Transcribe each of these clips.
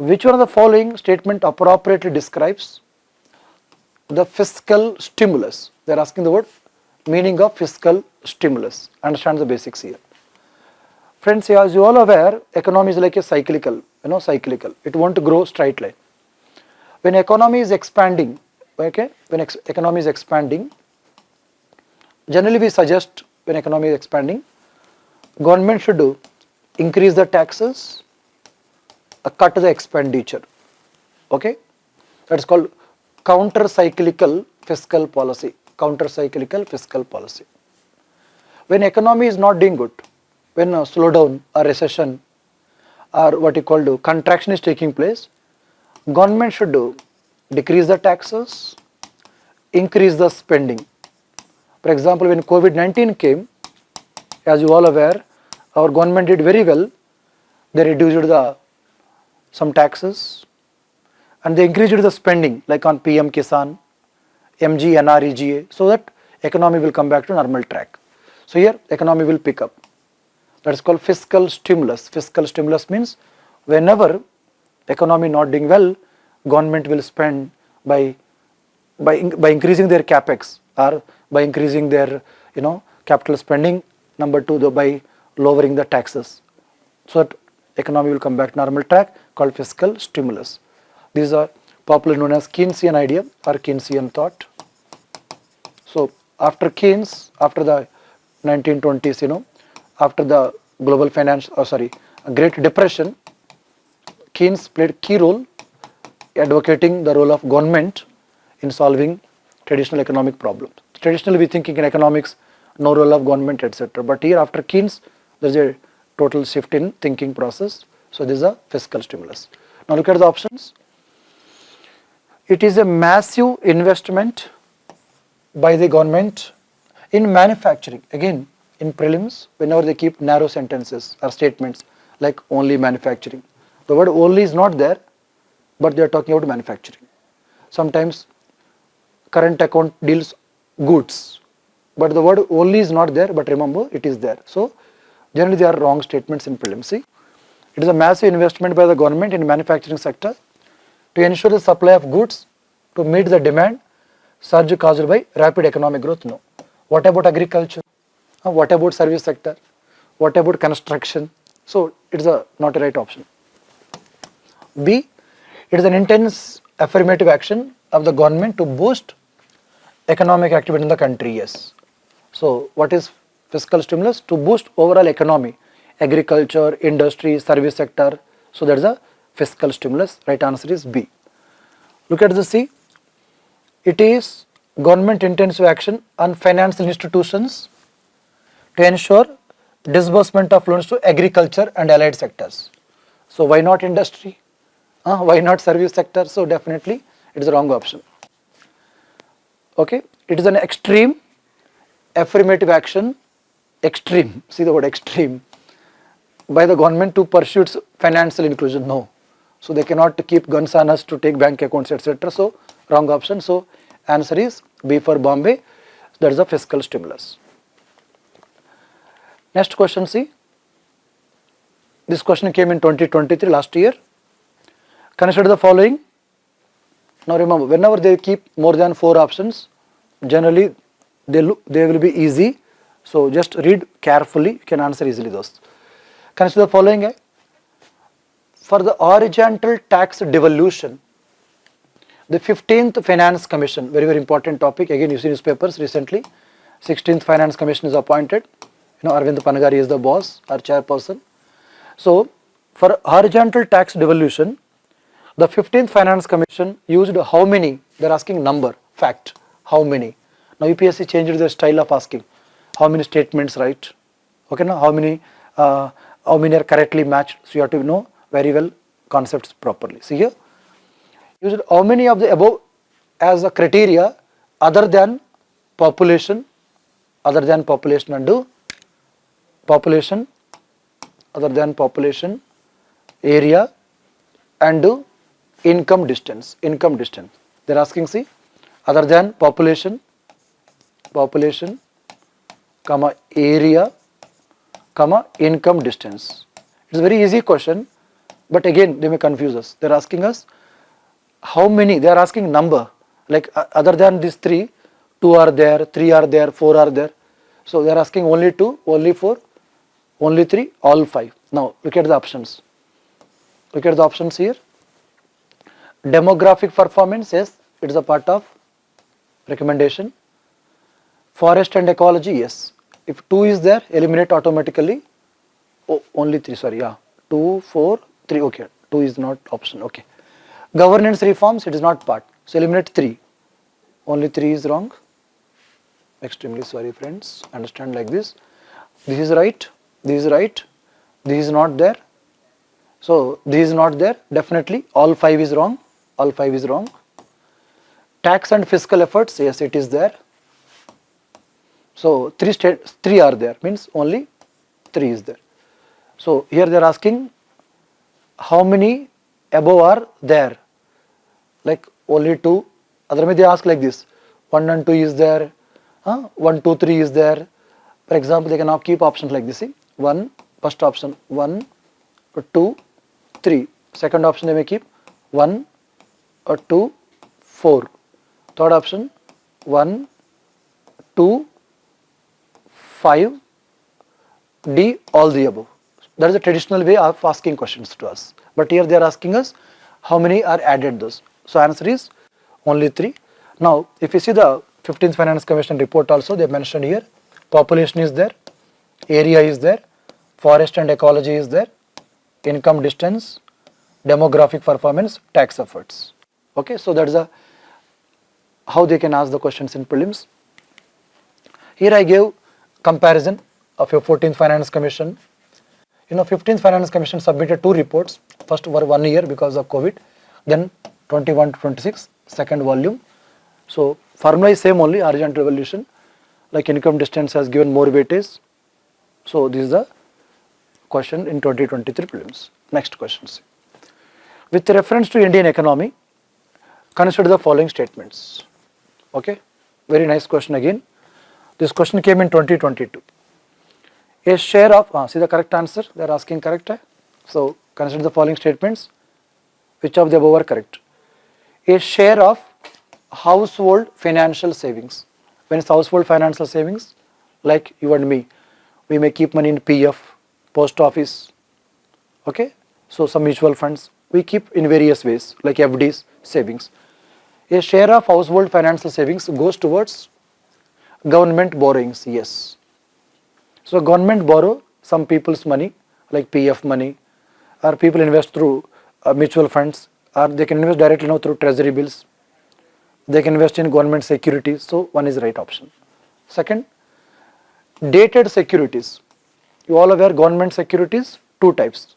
Which one of the following statement appropriately describes the fiscal stimulus? They are asking the word meaning of fiscal stimulus. Understand the basics here. Friends, as you all aware, economy is like a cyclical, cyclical. It won't grow straight line. When economy is expanding, okay, when economy is expanding, generally we suggest when economy is expanding, government should increase the taxes, cut the expenditure, okay. That is called counter-cyclical fiscal policy, counter-cyclical fiscal policy. When economy is not doing good, when a slowdown or recession or what you call contraction is taking place, government should decrease the taxes, increase the spending. For example, when COVID-19 came, as you all aware, our government did very well. They reduced some taxes and they increased the spending like on PM Kisan, MG, NREGA, so that economy will come back to normal track. So here economy will pick up. That is called fiscal stimulus. Fiscal stimulus means whenever economy not doing well, government will spend by increasing their capex or by increasing their capital spending. Number two, by lowering the taxes, so that economy will come back to normal track, called fiscal stimulus. These are popularly known as Keynesian idea or Keynesian thought. So after Keynes, after the 1920s, after the global Great Depression, Keynes played key role advocating the role of government in solving traditional economic problems. Traditionally we thinking in economics, no role of government, etc. But here after Keynes, there is a total shift in thinking process. So this is a fiscal stimulus. Now look at the options. It is a massive investment by the government in manufacturing. Again, in prelims, whenever they keep narrow sentences or statements like only manufacturing, the word only is not there, but they are talking about manufacturing. Sometimes current account deals goods, but the word only is not there, but remember it is there. So generally they are wrong statements in prelims. See, it is a massive investment by the government in manufacturing sector to ensure the supply of goods to meet the demand surge caused by rapid economic growth. No. What about agriculture? What about service sector? What about construction? So it is not a right option. B, it is an intense affirmative action of the government to boost economic activity in the country. Yes. So what is fiscal stimulus? To boost overall economy, agriculture, industry, service sector. So that is a fiscal stimulus. Right answer is B. Look at the C. It is government intensive action on financial institutions to ensure disbursement of loans to agriculture and allied sectors. So why not industry? Why not service sector? So definitely it is the wrong option. Okay, it is an extreme affirmative action, extreme, see the word extreme, by the government to pursue its financial inclusion. No. So they cannot keep guns on us to take bank accounts, etc. So wrong option. So answer is B for Bombay. That is a fiscal stimulus. Next question, see. This question came in 2023, last year. Consider the following. Now remember, whenever they keep more than 4 options, generally they will be easy. So just read carefully, you can answer easily those. Consider the following. For the horizontal tax devolution, the 15th Finance Commission, very very important topic, again you see newspapers recently, 16th Finance Commission is appointed. Arvind Panagari is the boss or chairperson. So for horizontal tax devolution, the 15th Finance Commission used how many? They are asking number, fact, how many? Now UPSC changed their style of asking how many statements, right? Okay, now how many are correctly matched? So you have to know very well concepts properly. See here, used how many of the above as a criteria other than population and population, other than population, area and income distance. They are asking, see, other than population, comma area, comma income distance. It is a very easy question. But again, they may confuse us. They are asking us how many, they are asking number, like other than these three, 2 are there, 3 are there, 4 are there. So they are asking only 2, only 4, only 3, all 5. Now look at the options. Look at the options here. Demographic performance, yes, it is a part of recommendation. Forest and ecology, yes. If 2 is there, eliminate automatically. Oh, only 3, sorry, yeah. 2, 4, 3, okay. 2 is not option, okay. Governance reforms, it is not part. So eliminate 3. Only 3 is wrong. Extremely sorry, friends. Understand like this. This is right. This is right. This is not there. So this is not there. Definitely all 5 is wrong. All 5 is wrong. Tax and fiscal efforts, yes, it is there. So 3 are there, means only 3 is there. So here they are asking how many above are there, like only 2. Other way they ask like this, 1 and 2 is there, 1, 2, 3 is there. For example, they can now keep options like this. See, 1, first option 1, 2, 3. Second option they may keep 1, 2, 4. Third option 1, 2, 5, D, all the above. That is a traditional way of asking questions to us. But here they are asking us how many are added those. So answer is only 3. Now if you see the 15th Finance Commission report also, they mentioned here population is there, area is there, forest and ecology is there, income distance, demographic performance, tax efforts. Okay, so that is how they can ask the questions in prelims. Here I gave comparison of your 14th Finance Commission. 15th Finance Commission submitted 2 reports. First for 1 year because of COVID, then 21 to 26, second volume. So formula is same only, horizontal evolution, like income distance has given more weightage. So this is the question in 2023 prelims. Next questions. With reference to Indian economy, consider the following statements. Okay, very nice question again. This question came in 2022. A share of, see the correct answer, they are asking correct. So consider the following statements. Which of the above are correct? A share of household financial savings. When it's household financial savings, like you and me, we may keep money in PF, post office. Okay, so some mutual funds, we keep in various ways, like FDs, savings. A share of household financial savings goes towards government borrowings, yes. So government borrow some people's money, like PF money, or people invest through mutual funds, or they can invest directly now through treasury bills. They can invest in government securities. So one is the right option. Second, dated securities. You all aware government securities, 2 types.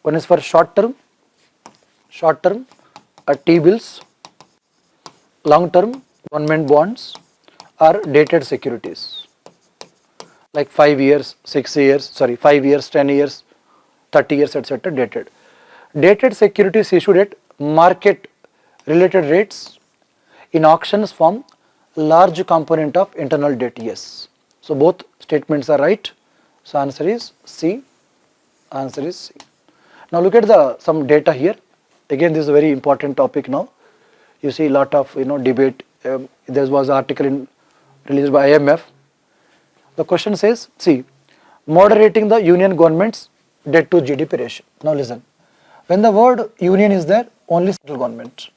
One is for short term, T-bills, long term, government bonds, or dated securities. Like 5 years, 6 years, 5 years, 10 years, 30 years, etc. dated. Dated securities issued at market related rates in auctions form large component of internal debt, yes. So both statements are right. So answer is C. Answer is C. Now look at some data here. Again, this is a very important topic now. You see a lot of debate. There was an article released by IMF. The question says, see, moderating the union government's debt to GDP ratio. Now listen, when the word union is there, only central government.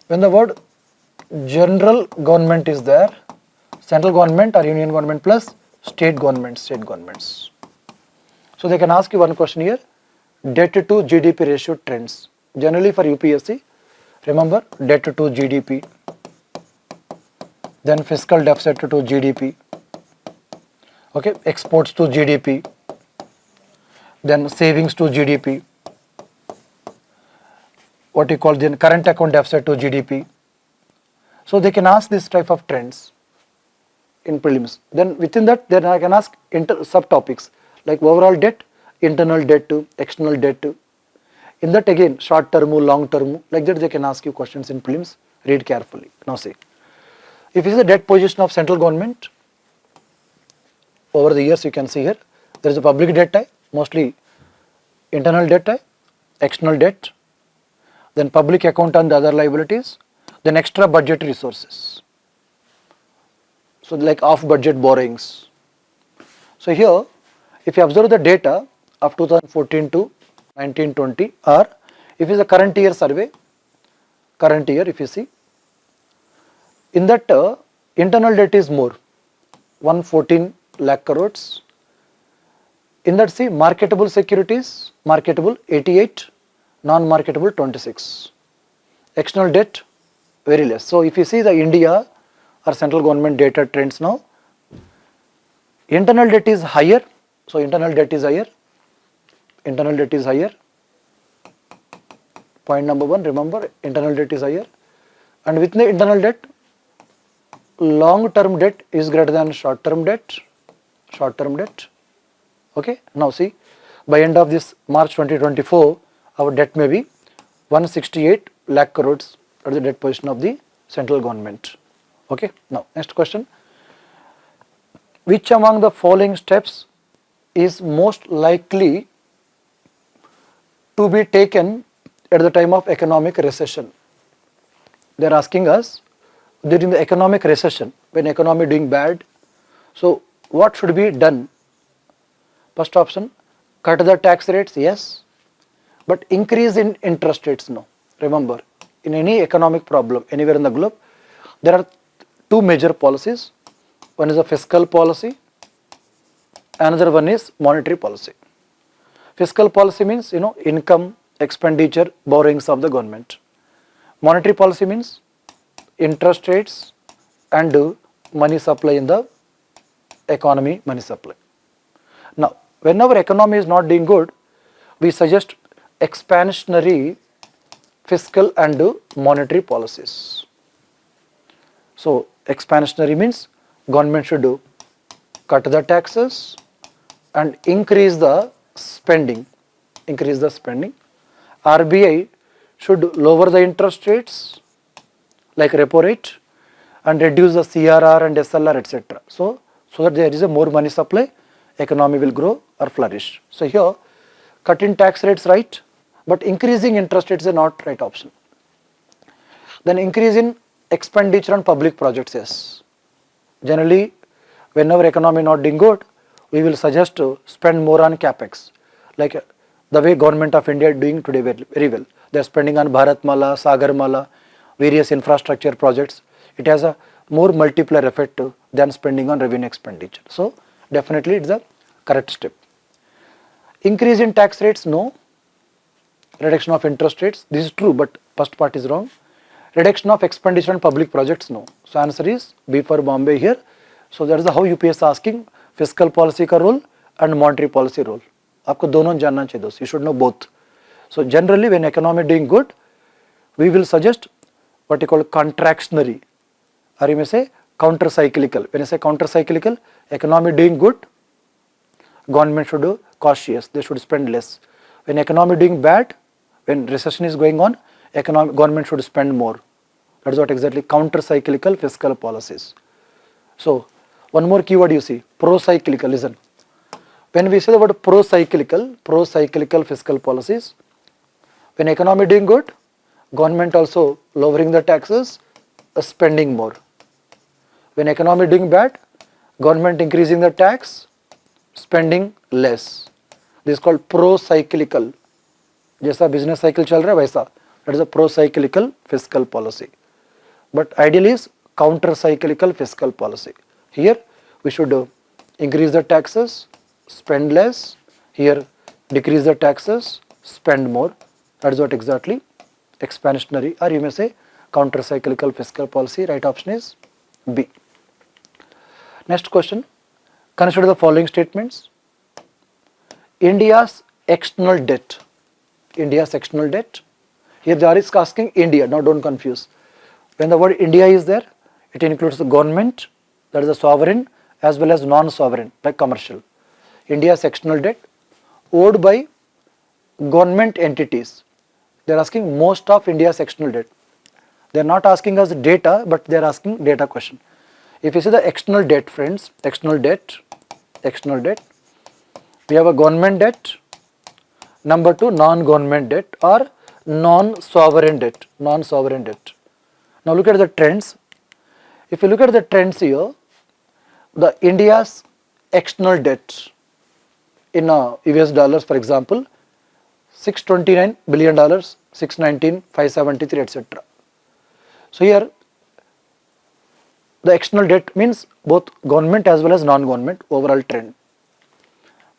When the word general government is there, central government or union government plus state governments. So they can ask you one question here, debt to GDP ratio trends. Generally for UPSC, remember debt to GDP, then fiscal deficit to GDP, okay, exports to GDP, then savings to GDP, what you call the current account deficit to GDP. So they can ask this type of trends in prelims. Then within that, then I can ask subtopics like overall debt, internal debt to external debt to. In that again, short term, long term, like that they can ask you questions in prelims. Read carefully. Now see, if it is the debt position of central government, over the years you can see here, there is a public debt, mostly internal debt, external debt, then public account and other liabilities, then extra budget resources. So like off budget borrowings. So here, if you observe the data of 2014 to 1920, or if it's a current year survey, current year if you see, in that internal debt is more, 114 lakh crores. In that see marketable securities, marketable 88, non-marketable 26. External debt very less. So if you see the India or central government data trends now, internal debt is higher. So internal debt is higher. Internal debt is higher. Point number one, remember internal debt is higher. And with the internal debt, long-term debt is greater than short-term debt. Short-term debt. Okay. Now see, by end of this March 2024, our debt may be 168 lakh crores at the debt position of the central government. Okay. Now next question. Which among the following steps is most likely to be taken at the time of economic recession? They are asking us during the economic recession, when economy doing bad, so what should be done? First option, cut the tax rates, yes, but increase in interest rates, no. Remember, in any economic problem anywhere in the globe, there are two major policies. One is a fiscal policy, another one is monetary policy. Fiscal policy means, income, expenditure, borrowings of the government. Monetary policy means interest rates and money supply in the economy, money supply. Now, when our economy is not doing good, we suggest expansionary fiscal and monetary policies. So, expansionary means government should cut the taxes and increase the spending. Increase the spending. RBI should lower the interest rates like repo rate and reduce the CRR and SLR, etc. So that there is a more money supply, economy will grow or flourish. So here, cutting tax rates right, but increasing interest rates is not right option. Then increase in expenditure on public projects, yes. Generally, when our economy not doing good, we will suggest to spend more on capex, like the way government of India is doing today very well. They are spending on Bharatmala, Sagarmala, various infrastructure projects. It has a more multiplier effect than spending on revenue expenditure. So definitely it's a correct step. Increase in tax rates, no. Reduction of interest rates, this is true, but first part is wrong. Reduction of expenditure on public projects, no. So answer is B for Bombay here. So that is how UPSC asking fiscal policy का role and monetary policy role. आपको दोनों जानना चाहिए दोस्त. You should know both. So generally when economy doing good, we will suggest what you call contractionary, or you may say counter-cyclical. When I say counter-cyclical, economy doing good, government should do cautious, they should spend less. When economy doing bad, when recession is going on, government should spend more. That is what exactly counter-cyclical fiscal policies. So one more keyword you see, pro-cyclical, listen. When we say the word pro-cyclical fiscal policies, when economy doing good, government also lowering the taxes, spending more. When economy doing bad, government increasing the tax, spending less. This is called pro-cyclical. जैसा business cycle चल रहा है वैसा. That is a pro-cyclical fiscal policy. But ideally is counter-cyclical fiscal policy. Here we should increase the taxes, spend less. Here decrease the taxes, spend more. That is what exactly expansionary, or you may say counter-cyclical fiscal policy. Right option is B. Next question. Consider the following statements. India's external debt. India's external debt. Here they are asking India. Now don't confuse. When the word India is there, it includes the government, that is the sovereign, as well as non-sovereign, like commercial. India's external debt owed by government entities. They are asking most of India's external debt. They are not asking us data, but they are asking data question. If you see the external debt, friends, external debt, we have a government debt, Number 2, non-government debt or non-sovereign debt. Non-sovereign debt. Now look at the trends. If you look at the trends here, the India's external debt in US dollars, for example, $629 billion, 619, 573, etc. So here the external debt means both government as well as non-government overall trend.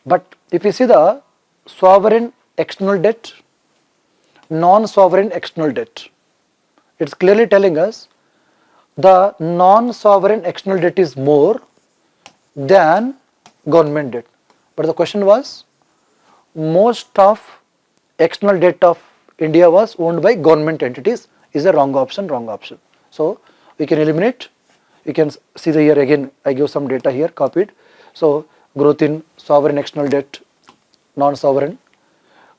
But if you see the sovereign external debt, non-sovereign external debt, it's clearly telling us the non-sovereign external debt is more than government debt. But the question was, most of external debt of India was owned by government entities, is a wrong option, wrong option. So we can eliminate. You can see the here again, I give some data here copied. So growth in sovereign external debt, non-sovereign.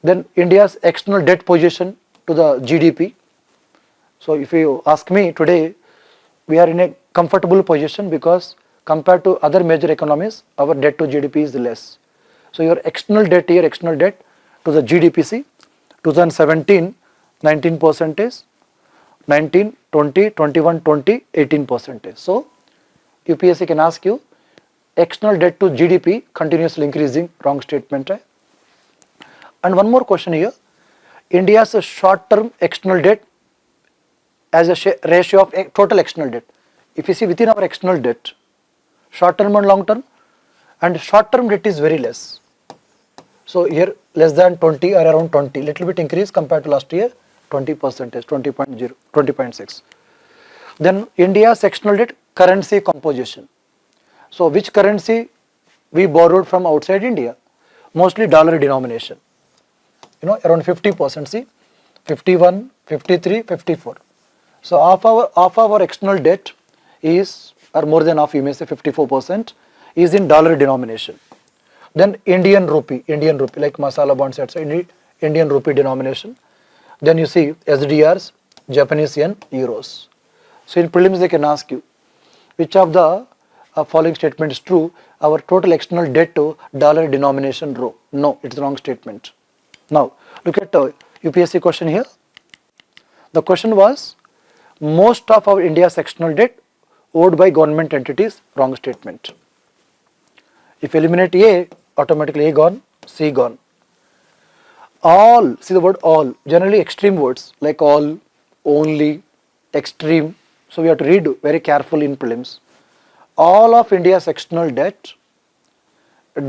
Then India's external debt position to the GDP. So if you ask me today, we are in a comfortable position because compared to other major economies, our debt to GDP is less. So your external debt here, external debt to the GDP, see, 2017, 19%, 19, 20, 21, 20, 18%. So UPSC can ask you, external debt to GDP continuously increasing, wrong statement. Right? And one more question here, India's short-term external debt as a ratio of total external debt. If you see within our external debt, short-term and long-term, and short-term debt is very less. So here less than 20 or around 20, little bit increase compared to last year, 20%, 20.0, 20.6. Then India's external debt currency composition. So which currency we borrowed from outside India? Mostly dollar denomination. Around 50%, see, 51, 53, 54. So of our external debt is, or more than half, you may say 54%, is in dollar denomination. Then Indian rupee like masala bonds, etc. Indian rupee denomination. Then you see SDRs, Japanese yen, euros. So in prelims they can ask you, which of the following statement is true? Our total external debt to dollar denomination row. No, it's the wrong statement. Now look at the UPSC question here. The question was, most of our India's external debt owed by government entities, wrong statement. If you eliminate A, automatically A gone, C gone. All, see the word all, generally extreme words like all, only, extreme. So we have to read very carefully in prelims. All of India's external debt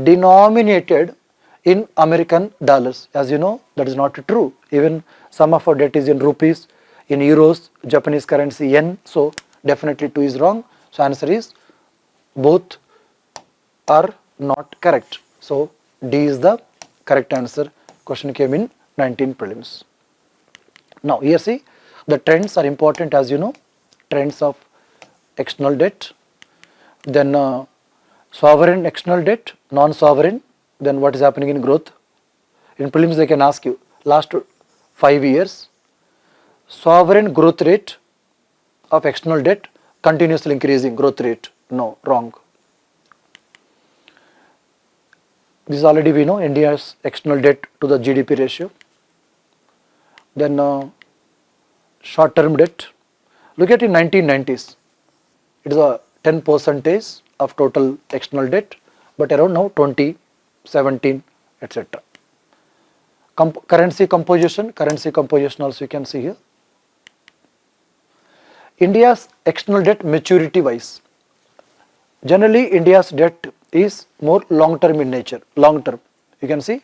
denominated in American dollars. As you know, that is not true. Even some of our debt is in rupees, in euros, Japanese currency, yen. So definitely 2 is wrong. So answer is both are not correct. So D is the correct answer. Question came in 19 prelims. Now here see, the trends are important, as you know, trends of external debt, then sovereign external debt, non-sovereign, then what is happening in growth. In prelims they can ask you, last 5 years, sovereign growth rate of external debt continuously increasing, growth rate, no, wrong. This already we know, India's external debt to the GDP ratio. Then short-term debt. Look at in 1990s, it is a 10% of total external debt, but around now 20, 17, etc. Currency composition also you can see here. India's external debt maturity wise. Generally India's debt is more long term in nature, long term. You can see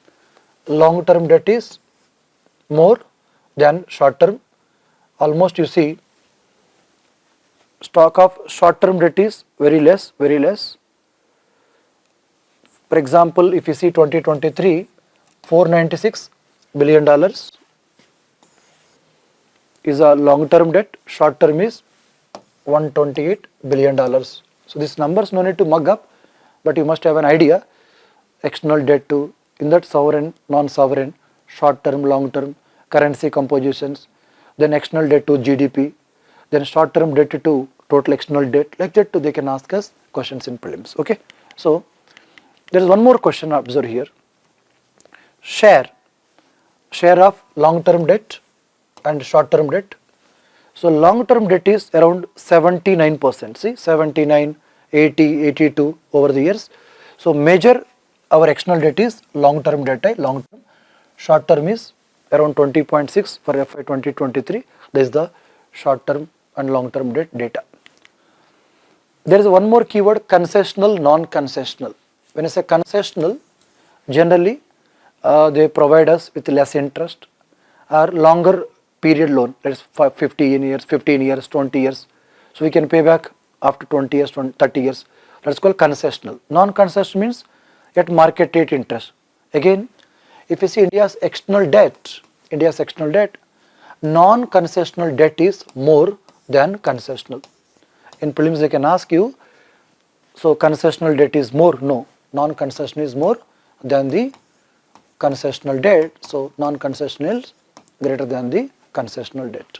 long term debt is more than short term. Almost you see stock of short term debt is very less, very less. For example, if you see 2023, $496 billion is a long term debt, short term is $128 billion. So these numbers no need to mug up, but you must have an idea, external debt to, in that sovereign, non-sovereign, short term, long term, currency compositions, then external debt to GDP, then short term debt to total external debt, like that too they can ask us questions in prelims. Okay, so there is one more question observed here. Share share of long-term debt and short-term debt. So long-term debt is around 79%. See, 79, 80, 82 over the years. So major our external debt is long-term debt. Long-term, short-term is around 20.6 for FY 2023. This is the short-term and long-term debt data. There is one more keyword, concessional, non-concessional. When I say concessional, generally they provide us with less interest or longer period loan, that is 15 years, 20 years. So we can pay back after 20 years, 30 years. That's called concessional. Non-concessional means at market rate interest. Again, if you see India's external debt, non-concessional debt is more than concessional. In prelims they can ask you, so concessional debt is more? No, non-concessional is more than the concessional debt. So non-concessional is greater than the concessional debt.